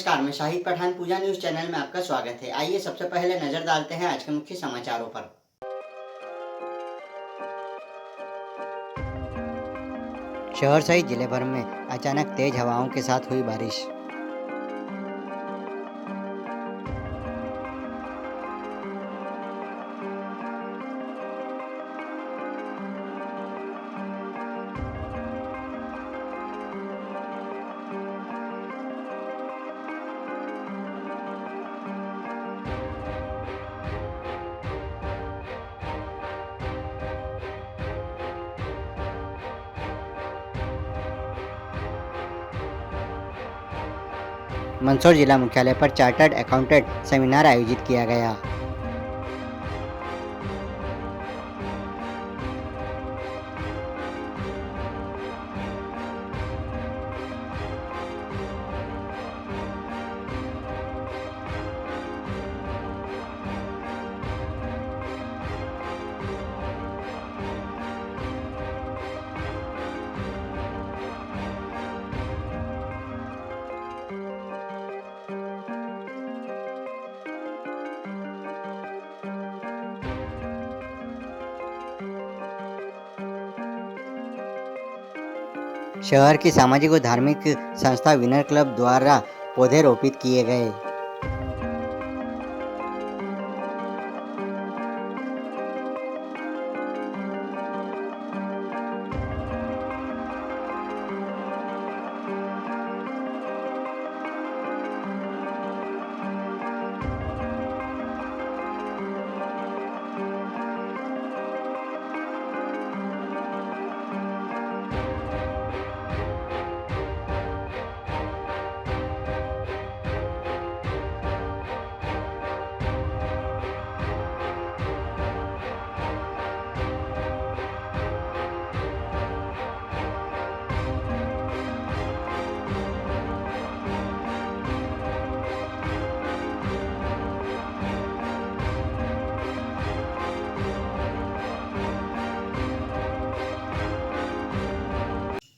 नमस्कार, मैं शाहिद पठान पूजा news channel में आपका स्वागत है। आइए सबसे पहले नजर डालते हैं आज के मुख्य समाचारों पर। शहर सहित जिले भर में अचानक तेज हवाओं के साथ हुई बारिश। मंदसौर जिला मुख्यालय पर चार्टर्ड अकाउंटेंट सेमिनार आयोजित किया गया। शहर की सामाजिक व धार्मिक संस्था विनर क्लब द्वारा पौधे रोपित किए गए।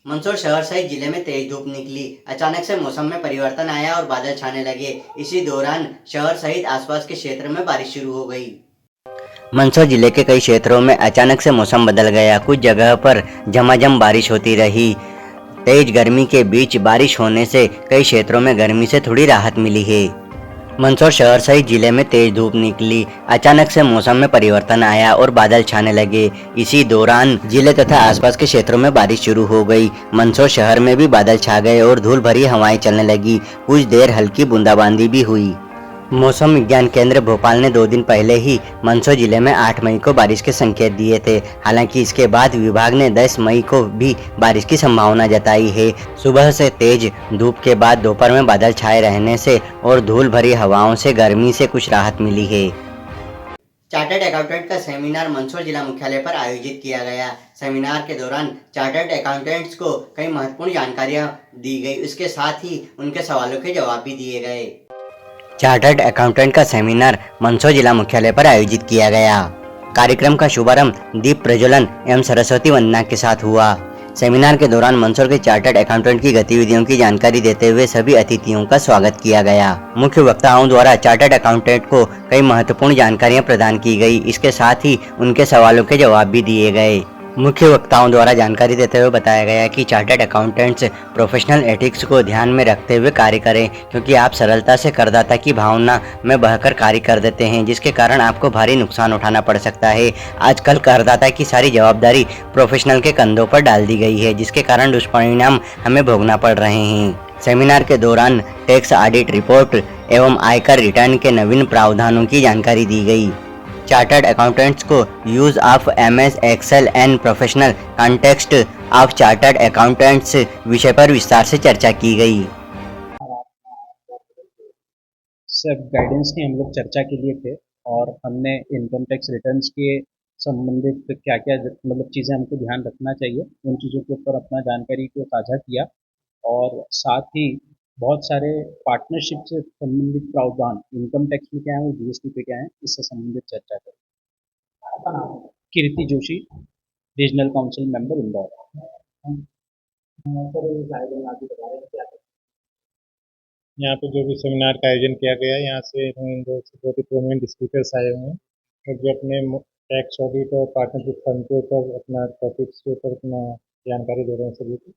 मंदसौर शहर सहित जिले में तेज धूप निकली। अचानक से मौसम में परिवर्तन आया और बादल छाने लगे। इसी दौरान शहर सहित आसपास के क्षेत्र में बारिश शुरू हो गई। मंदसौर जिले के कई क्षेत्रों में अचानक से मौसम बदल गया। कुछ जगह पर झमाझम बारिश होती रही। तेज गर्मी के बीच बारिश होने से कई क्षेत्रों में गर्मी से थोड़ी राहत मिली है। मंदसौर शहर सहित जिले में तेज धूप निकली। अचानक से मौसम में परिवर्तन आया और बादल छाने लगे। इसी दौरान जिले तथा आसपास के क्षेत्रों में बारिश शुरू हो गई। मंदसौर शहर में भी बादल छा गए और धूल भरी हवाएं चलने लगी। कुछ देर हल्की बूंदाबांदी भी हुई। मौसम विज्ञान केंद्र भोपाल ने 2 दिन पहले ही मंदसौर जिले में 8 मई को बारिश के संकेत दिए थे। हालांकि इसके बाद विभाग ने 10 मई को भी बारिश की संभावना जताई है। सुबह से तेज धूप के बाद दोपहर में बादल छाए रहने से और धूल भरी हवाओं से गर्मी से कुछ राहत मिली है। चार्टर्ड अकाउंटेंट का सेमिनार मंदसौर जिला मुख्यालय पर आयोजित किया गया। सेमिनार के दौरान चार्टर्ड अकाउंटेंट्स को कई महत्वपूर्ण जानकारियां दी गई। इसके साथ ही उनके सवालों के जवाब भी दिए गए। चार्टर्ड अकाउंटेंट का सेमिनार मंदसौर जिला मुख्यालय पर आयोजित किया गया। कार्यक्रम का शुभारंभ दीप प्रज्वलन एवं सरस्वती वंदना के साथ हुआ। सेमिनार के दौरान मंदसौर के चार्टर्ड अकाउंटेंट की गतिविधियों की जानकारी देते हुए सभी अतिथियों का स्वागत किया गया। मुख्य वक्ताओं द्वारा चार्टर्ड अकाउंटेंट को कई महत्वपूर्ण जानकारियां प्रदान की गई। इसके साथ ही उनके सवालों के जवाब भी दिए गए। मुख्य वक्ताओं द्वारा जानकारी देते हुए बताया गया कि चार्टर्ड अकाउंटेंट्स प्रोफेशनल एथिक्स को ध्यान में रखते हुए कार्य करें, क्योंकि आप सरलता से करदाता की भावना में बहकर कार्य कर देते हैं, जिसके कारण आपको भारी नुकसान उठाना पड़ सकता है। आजकल करदाता की सारी जवाबदारी प्रोफेशनल के कंधों पर डाल दी गई है, जिसके कारण दुष्परिणाम हमें भोगना पड़ रहे हैं। सेमिनार के दौरान टैक्स ऑडिट रिपोर्ट एवं आयकर रिटर्न के नवीन प्रावधानों की जानकारी दी गई। चार्टर्ड अकाउंटेंट्स को use of MS excel and professional context of chartered accountants विषय पर विस्तार से चर्चा की गई। सब गाइडेंस की हम लोग चर्चा के लिए थे और हमने इनकम टैक्स रिटर्न्स के संबंधित क्या क्या मतलब चीज़ें हमको ध्यान रखना चाहिए, उन चीज़ों के ऊपर अपना जानकारी को साझा किया और साथ ही बहुत सारे पार्टनरशिप से संबंधित प्रावधान इनकम टैक्स में क्या है और GST पे क्या है, इससे संबंधित चर्चा करें। Kirti Joshi, regional council member, Indore. यहाँ पे जो भी सेमिनार का आयोजन किया गया है, यहाँ से इंदौर से बहुत ही प्रोमिनेंट स्पीकर्स आए हुए हैं और जो अपने टैक्स ऑडिट और पार्टनरशिप फंड के ऊपर अपना टॉपिक्स के ऊपर अपना जानकारी दे रहे हैं सभी को।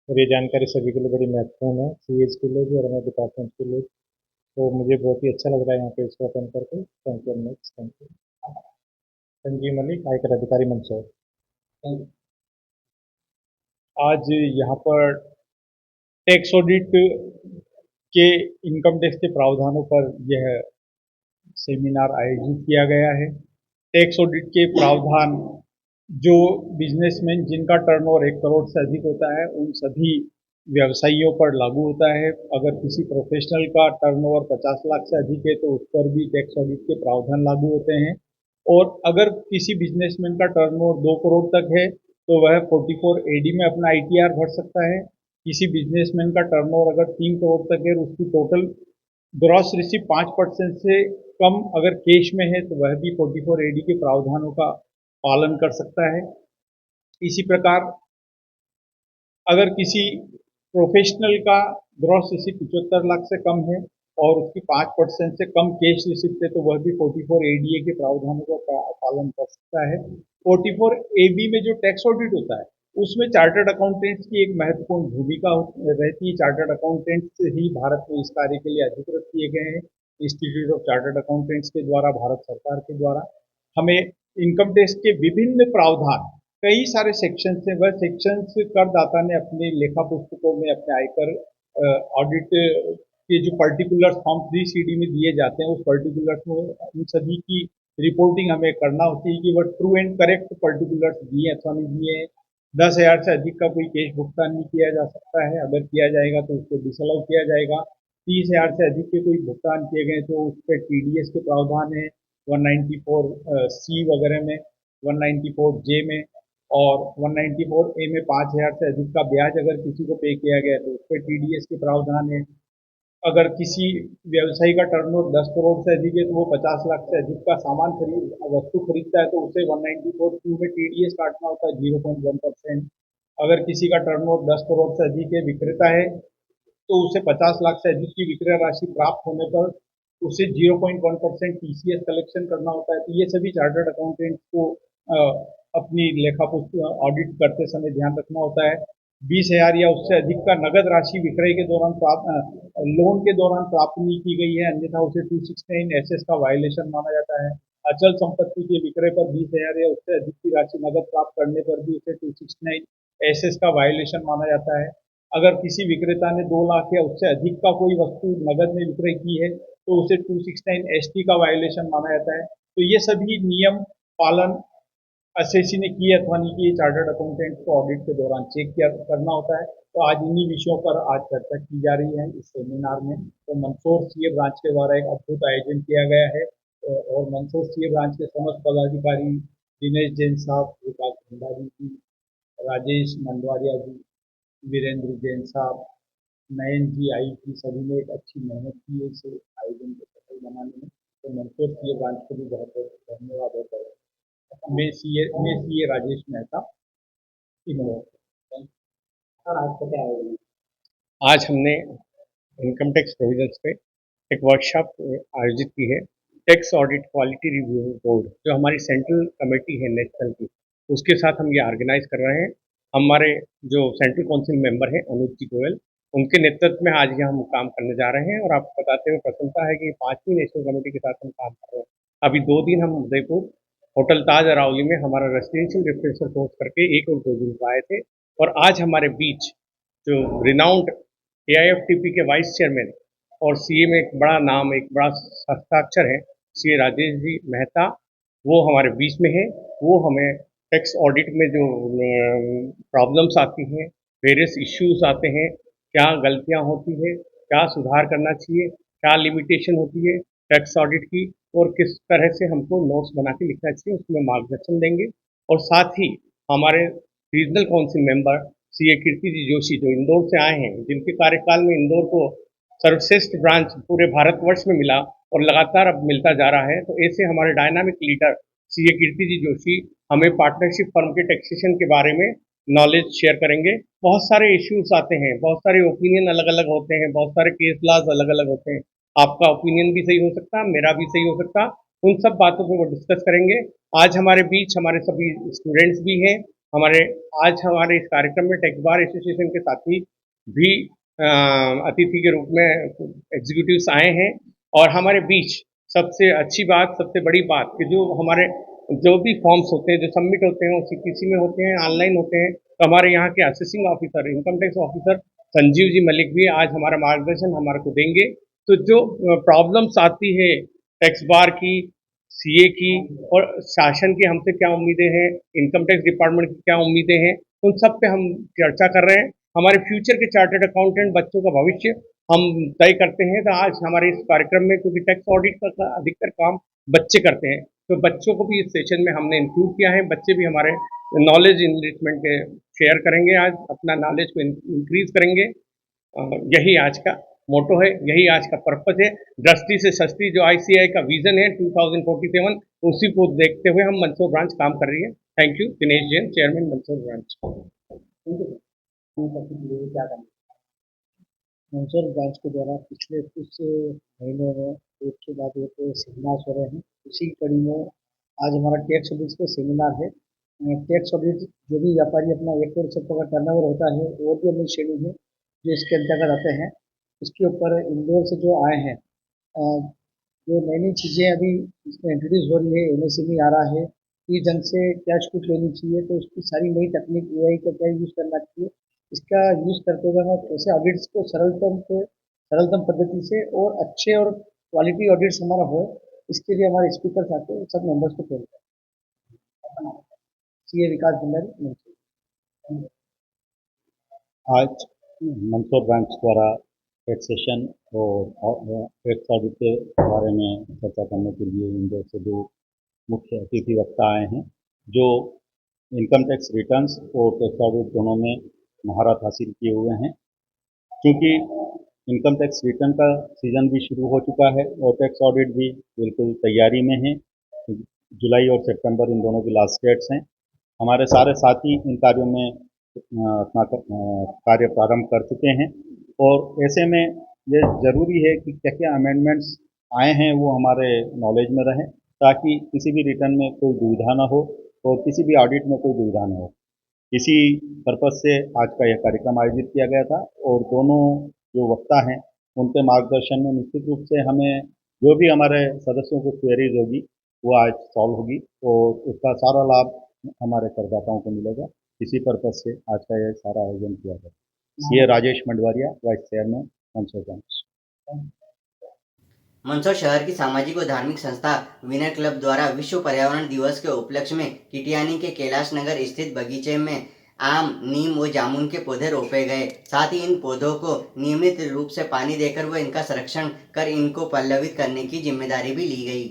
और ये जानकारी सभी के लिए बड़ी महत्वपूर्ण है, सीएज के लिए भी और हमारे डिपार्टमेंट के लिए। तो मुझे बहुत ही अच्छा लग रहा है यहाँ पे इसको अटेंड करके। Thank you much. Thank you. Sanjeev Malik, आयकर अधिकारी मंदसौर। आज यहाँ पर टैक्स ऑडिट के इनकम टैक्स के प्रावधानों पर यह सेमिनार आयोजित किया गया है। टैक्स ऑडिट के प्रावधान जो बिजनेसमैन जिनका टर्नओवर 1 करोड़ से अधिक होता है उन सभी व्यवसायियों पर लागू होता है। अगर किसी प्रोफेशनल का टर्नओवर 50 लाख से अधिक है तो उस पर भी टैक्स ऑडिट के प्रावधान लागू होते हैं। और अगर किसी बिजनेसमैन का टर्नओवर 2 करोड़ तक है तो वह 44 एडी में अपना आईटीआर भर सकता है। किसी बिजनेसमैन का टर्नओवर अगर 3 करोड़ तक है और उसकी टोटल ग्रॉस रिसीव 5% से कम अगर कैश में है तो वह भी 44 एडी के प्रावधानों का पालन कर सकता है। इसी प्रकार अगर किसी प्रोफेशनल का ग्रॉस रिसीप्ट 75 लाख से कम है और उसकी 5% से कम कैश रिसीप्ट है तो वह भी 44 एडीए के प्रावधानों का पालन कर सकता है। 44 एबी में जो टैक्स ऑडिट होता है उसमें चार्टर्ड अकाउंटेंट्स की एक महत्वपूर्ण भूमिका रहती है। चार्टर्ड अकाउंटेंट्स ही भारत में इस कार्य के लिए अधिकृत किए गए हैं। इंस्टीट्यूट ऑफ चार्टर्ड अकाउंटेंट्स के द्वारा, भारत सरकार के द्वारा हमें इनकम टैक्स के विभिन्न प्रावधान, कई सारे सेक्शंस हैं, वह सेक्शंस करदाता ने अपने लेखा पुस्तकों में, अपने आयकर ऑडिट के जो पर्टिकुलर्स फॉर्म 3CD में दिए जाते हैं उस पर्टिकुलर्स में उन सभी की रिपोर्टिंग हमें करना होती है कि वह ट्रू एंड करेक्ट पर्टिकुलर्स दिए अथवा नहीं दिए हैं। 10,000 से अधिक का कोई कैश भुगतान नहीं किया जा सकता है, अगर किया जाएगा तो उसको डिसअलाउ किया जाएगा। 30,000 से अधिक के कोई भुगतान किए गए तो उस पर TDS के प्रावधान है 194C वगैरह में, 194J में और 194A में 5,000 से अधिक का ब्याज अगर किसी को पे किया गया तो उस पर TDS के प्रावधान है। अगर किसी व्यवसायी का टर्नओवर 10 करोड़ से अधिक है तो वो 50 लाख से अधिक का सामान वस्तु खरीदता है तो उसे 194Q में TDS काटना होता है 0.1%। अगर किसी का टर्नओवर 10 करोड़ से अधिक है, विक्रेता है, तो उसे 50 लाख से अधिक की विक्रय राशि प्राप्त होने पर उसे 0.1% TCS कलेक्शन करना होता है। तो ये सभी चार्टर्ड अकाउंटेंट्स को अपनी लेखा पुस्तक ऑडिट करते समय ध्यान रखना होता है। 20,000 या उससे अधिक का नगद राशि विक्रय के दौरान लोन के दौरान प्राप्त नहीं की गई है, अन्यथा उसे 269 SS का वायलेशन माना जाता है। अचल संपत्ति के विक्रय पर 20,000 या उससे अधिक की राशि नगद प्राप्त करने पर भी उसे 269 SS का वायलेशन माना जाता है। अगर किसी विक्रेता ने 2 लाख या उससे अधिक का कोई वस्तु नगद में विक्रय की है तो उसे 269 ST का वायलेशन माना जाता है। तो ये सभी नियम पालन एसएससी ने किए अथवा नहीं किए, चार्टर्ड अकाउंटेंट को ऑडिट के दौरान चेक किया करना होता है। तो आज इन्हीं विषयों पर आज चर्चा की जा रही है इस सेमिनार में। तो मंदसौर सीए ब्रांच के द्वारा एक अद्भुत आयोजन किया गया है और मंदसौर सीए ब्रांच के समस्त पदाधिकारी, दिनेश जैन साहब, विकास भंडारी जी, राजेश मंडवारिया जी, वीरेंद्र जैन साहब, नयन जी, आई थी, सभी ने एक अच्छी मेहनत की है इस आयोजन को सफल बनाने में। तो मंदसौर सीए ब्रांच को भी बहुत बहुत धन्यवाद होता है। मैं सीए राजेश मेहता, इंदौर। सर आपको क्या है? आज हमने इनकम टैक्स प्रोविजंस पे एक वर्कशॉप आयोजित की है। Tax audit quality review board जो हमारी सेंट्रल कमेटी है नेशनल की, उसके साथ हम ये ऑर्गेनाइज कर रहे हैं। हमारे जो सेंट्रल काउंसिल मेंबर हैं अनुज जी गोयल, उनके नेतृत्व में आज ये हम काम करने जा रहे हैं और आपको बताते हुए प्रसन्नता है कि 5वीं नेशनल कमेटी के साथ हम काम कर रहे हैं। अभी 2 दिन हम उदयपुर होटल ताज अरावली में हमारा रेसिडेंशियल रिफ्रेशर कोर्स करके 1 और 2 दिन आए थे और आज हमारे बीच जो रिनाउंड AIFTP के वाइस चेयरमैन और सीए में एक बड़ा नाम, एक बड़ा हस्ताक्षर है, सीए राजेश जी मेहता, वो हमारे बीच में है। वो हमें टैक्स ऑडिट में जो प्रॉब्लम्स आती हैं, वेरियस इश्यूज आते हैं, क्या गलतियां होती है, क्या सुधार करना चाहिए, क्या लिमिटेशन होती है टैक्स ऑडिट की और किस तरह से हमको नोट्स बना के लिखना चाहिए, उसमें मार्गदर्शन देंगे। और साथ ही हमारे रीजनल काउंसिल मेंबर सीए कीर्ति जी जोशी जो इंदौर से आए हैं, जिनके कार्यकाल में इंदौर को सर्वश्रेष्ठ ब्रांच पूरे भारतवर्ष में मिला और लगातार अब मिलता जा रहा है। तो ऐसे हमारे डायनामिक लीडर सीए कीर्ति जी जोशी हमें पार्टनरशिप फर्म के टैक्सेशन के बारे में नॉलेज शेयर करेंगे। बहुत सारे इश्यूज आते हैं, बहुत सारे ओपिनियन अलग अलग होते हैं, बहुत सारे केस लॉज अलग अलग होते हैं। आपका ओपिनियन भी सही हो सकता है, मेरा भी सही हो सकता है। उन सब बातों पे वो डिस्कस करेंगे। आज हमारे बीच हमारे सभी स्टूडेंट्स भी हैं। हमारे आज हमारे इस कार्यक्रम में टेक्स बार एसोसिएशन के साथी भी अतिथि के रूप में एग्जीक्यूटिव्स आए हैं। और हमारे बीच सबसे अच्छी बात, सबसे बड़ी बात कि जो भी फॉर्म्स होते हैं, जो सबमिट होते हैं, वो सीपीसी में होते हैं, ऑनलाइन होते हैं। तो हमारे यहाँ के assessing officer, income tax officer Sanjeev ji Malik भी आज हमारा मार्गदर्शन हमारे को देंगे। तो जो प्रॉब्लम्स आती है टैक्स बार की, सीए की और शासन की हमसे क्या उम्मीदें हैं, इनकम टैक्स डिपार्टमेंट की क्या उम्मीदें हैं, उन सब पे हम चर्चा कर रहे हैं। हमारे फ्यूचर के चार्टर्ड अकाउंटेंट बच्चों का भविष्य हम तय करते हैं। तो आज हमारे इस कार्यक्रम में, क्योंकि टैक्स ऑडिट का अधिकतर काम बच्चे करते हैं, तो बच्चों को भी इस सेशन में हमने इंक्लूड किया है। बच्चे भी हमारे नॉलेज इनरिचमेंट के शेयर करेंगे, आज अपना नॉलेज को इंक्रीज करेंगे। यही आज का मोटो है, यही आज का पर्पज है। दृष्टि से सस्ती जो आईसीआई का विजन है 2047, उसी को देखते हुए हम मंदसौर ब्रांच काम कर रही है। Thank you. Dinesh Jain, chairman Mandsaur branch. क्या करना मंसूर ब्रांच के द्वारा पिछले कुछ महीनों में एक के बाद एक सेमिनार्स हो रहे हैं। उसी कड़ी में आज हमारा टैक्स ऑडिट का सेमिनार है। टैक्स ऑडिट जो भी व्यापारी अपना 1 करोड़ से ऊपर का टर्नओवर होता है, और भी अन्य श्रेणी है जो इसके अंतर्गत आते हैं। इसके ऊपर इंदौर से जो आए हैं, जो नई नई चीज़ें अभी इसमें इंट्रोड्यूस हो रही है, एमएसएमई आ रहा है, किस ढंग से क्या छूट लेनी चाहिए, तो उसकी सारी नई तकनीक एआई का क्या यूज़ करना चाहिए, इसका यूज़ करते हुए हम कैसे ऑडिट्स को सरलतम पद्धति से और अच्छे और क्वालिटी ऑडिट्स हमारा हो, इसके लिए हमारे स्पीकर्स आते हैं, सब मेंबर्स को ट्रेन करते हैं। सीए विकास भंडारी मंसूर। आज मंदसौर ब्रांच द्वारा टैक्सेशन और टैक्स ऑडिट के बारे में चर्चा करने के लिए इंदौर से 2 मुख्य अतिथि वक्ता आए हैं, जो इनकम टैक्स रिटर्न्स और टैक्स ऑडिट दोनों में महारत हासिल किए हुए हैं। क्योंकि इनकम टैक्स रिटर्न का सीज़न भी शुरू हो चुका है और टैक्स ऑडिट भी बिल्कुल तैयारी में है। जुलाई और सितंबर इन दोनों की लास्ट डेट्स हैं। हमारे सारे साथी इन कार्यों में अपना कार्य प्रारंभ कर चुके हैं, और ऐसे में ये ज़रूरी है कि क्या क्या अमेंडमेंट्स आए हैं वो हमारे नॉलेज में रहें, ताकि किसी भी रिटर्न में कोई दुविधा ना हो और किसी भी ऑडिट में कोई दुविधा ना हो। इसी पर्पज़ से आज का यह कार्यक्रम आयोजित किया गया था, और दोनों जो वक्ता हैं उनके मार्गदर्शन में निश्चित रूप से हमें जो भी हमारे सदस्यों को क्वेरीज होगी वो आज सॉल्व होगी, और उसका सारा लाभ हमारे करदाताओं को मिलेगा। इसी पर्पज़ से आज का यह सारा आयोजन किया गया। ये Rajesh Mandwaria, vice chairman Mandsaur branch. Mandsaur शहर की सामाजिक व धार्मिक संस्था विनर क्लब द्वारा विश्व पर्यावरण दिवस के उपलक्ष्य में किटियानी के कैलाश नगर स्थित बगीचे में आम, नीम व जामुन के पौधे रोपे गए। साथ ही इन पौधों को नियमित रूप से पानी देकर व इनका संरक्षण कर इनको पल्लवित करने की जिम्मेदारी भी ली गई।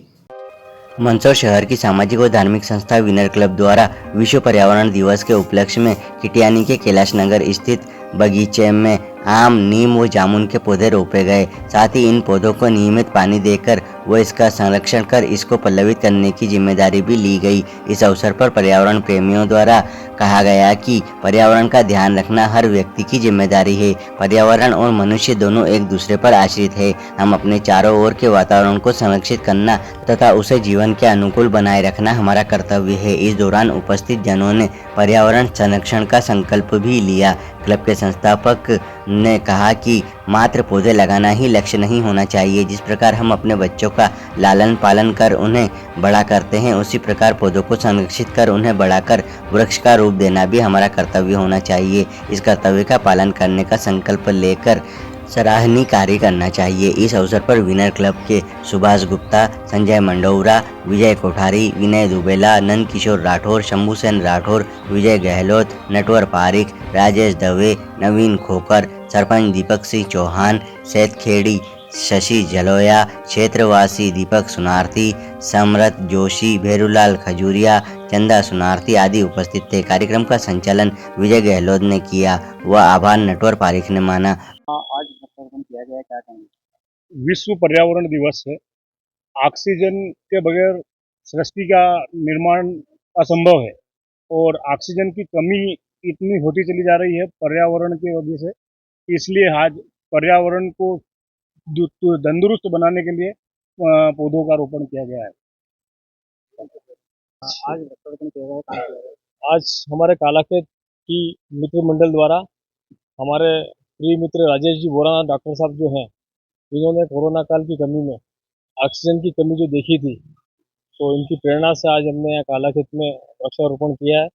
मंदसौर शहर की सामाजिक व धार्मिक संस्था विनर क्लब द्वारा विश्व पर्यावरण दिवस के उपलक्ष्य में किटियानी के कैलाश नगर स्थित बगीचे में आम, नीम व जामुन के पौधे रोपे गए। साथ ही इन पौधों को नियमित पानी देकर व इसका संरक्षण कर इसको पल्लवित करने की जिम्मेदारी भी ली गई। इस अवसर पर पर्यावरण प्रेमियों द्वारा कहा गया कि पर्यावरण का ध्यान रखना हर व्यक्ति की जिम्मेदारी है। पर्यावरण और मनुष्य दोनों एक दूसरे पर आश्रित है। हम अपने चारों ओर के वातावरण को संरक्षित करना तथा उसे जीवन के अनुकूल बनाए रखना हमारा कर्तव्य है। इस दौरान उपस्थित जनों ने पर्यावरण संरक्षण का संकल्प भी लिया। क्लब के संस्थापक ने कहा कि मात्र पौधे लगाना ही लक्ष्य नहीं होना चाहिए। जिस प्रकार हम अपने बच्चों का लालन पालन कर उन्हें बड़ा करते हैं, उसी प्रकार पौधों को संरक्षित कर उन्हें बढ़ाकर वृक्ष का रूप देना भी हमारा कर्तव्य होना चाहिए। इस कर्तव्य का पालन करने का संकल्प लेकर सराहनीय कार्य करना चाहिए। इस अवसर पर विनर क्लब के सुभाष गुप्ता, संजय मंडौरा, विजय कोठारी, विनय दुबेला, नंद किशोर राठौर, शंभू सेन राठौर, विजय गहलोत, नटवर पारिक, राजेश दवे, नवीन खोकर, सरपंच दीपक सिंह चौहान, सैद खेड़ी, शशि जलोया, क्षेत्रवासी दीपक सुनार्थी, समरत जोशी, भेरूलाल खजूरिया, चंदा सुनार्थी आदि उपस्थित थे। कार्यक्रम का संचालन विजय गहलोत ने किया व आभार नटवर पारिक ने माना। आज कार्यक्रम किया गया, क्या कहेंगे? विश्व पर्यावरण दिवस है। ऑक्सीजन के बगैर सृष्टि का निर्माण असंभव है, और ऑक्सीजन की कमी इतनी होती चली जा रही है पर्यावरण की वजह से, इसलिए आज पर्यावरण को तंदुरुस्त बनाने के लिए पौधों का रोपण किया गया है। आज वृक्षारोपण किया गया है, कहाँ किया गया है? आज हमारे कालाखेत की मित्र मंडल द्वारा हमारे प्रिय मित्र राजेश जी बोरा डॉक्टर साहब जो हैं, इन्होंने कोरोना काल की कमी में ऑक्सीजन की कमी जो देखी थी, तो इनकी प्रेरणा से आज हमने यहाँ कालाखेत में वृक्षारोपण किया है।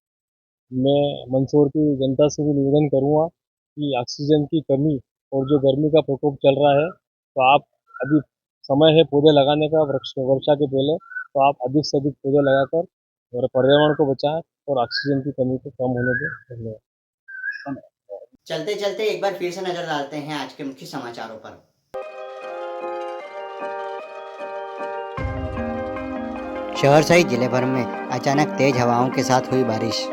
मैं मंदसौर की जनता से भी निवेदन करूँगा कि ऑक्सीजन की कमी और जो गर्मी का प्रकोप चल रहा है, तो आप अभी समय है पौधे लगाने का वर्षा के पहले, तो आप अधिक से अधिक पौधे लगाकर और पर्यावरण को बचाएं और ऑक्सीजन की कमी को कम होने दें। धन्यवाद। चलते चलते एक बार फिर से नजर डालते हैं आज के मुख्य समाचारों पर। शहर सहित जिले भर में अचानक तेज हवाओं के साथ हुई बारिश।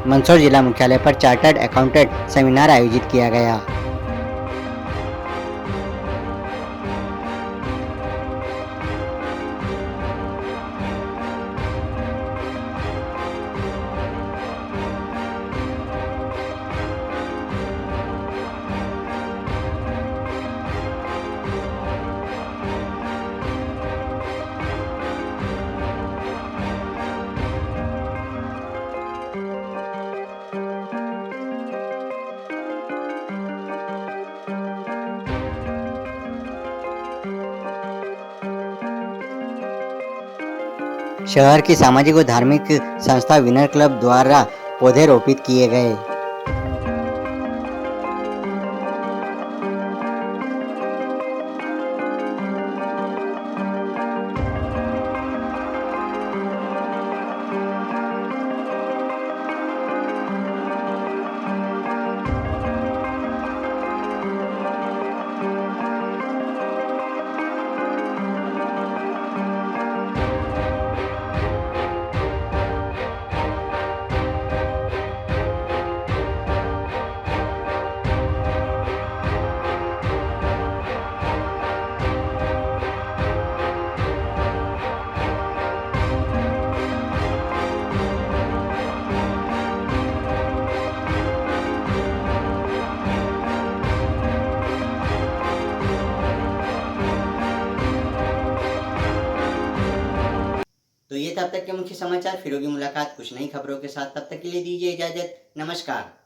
मंदसौर जिला मुख्यालय पर चार्टर्ड अकाउंटेंट सेमिनार आयोजित किया गया। शहर की सामाजिक व धार्मिक संस्था विनर क्लब द्वारा पौधे रोपित किए गए। तो ये तब तक के मुख्य समाचार, फिर होगी मुलाकात कुछ नई खबरों के साथ। तब तक के लिए दीजिए इजाजत। नमस्कार।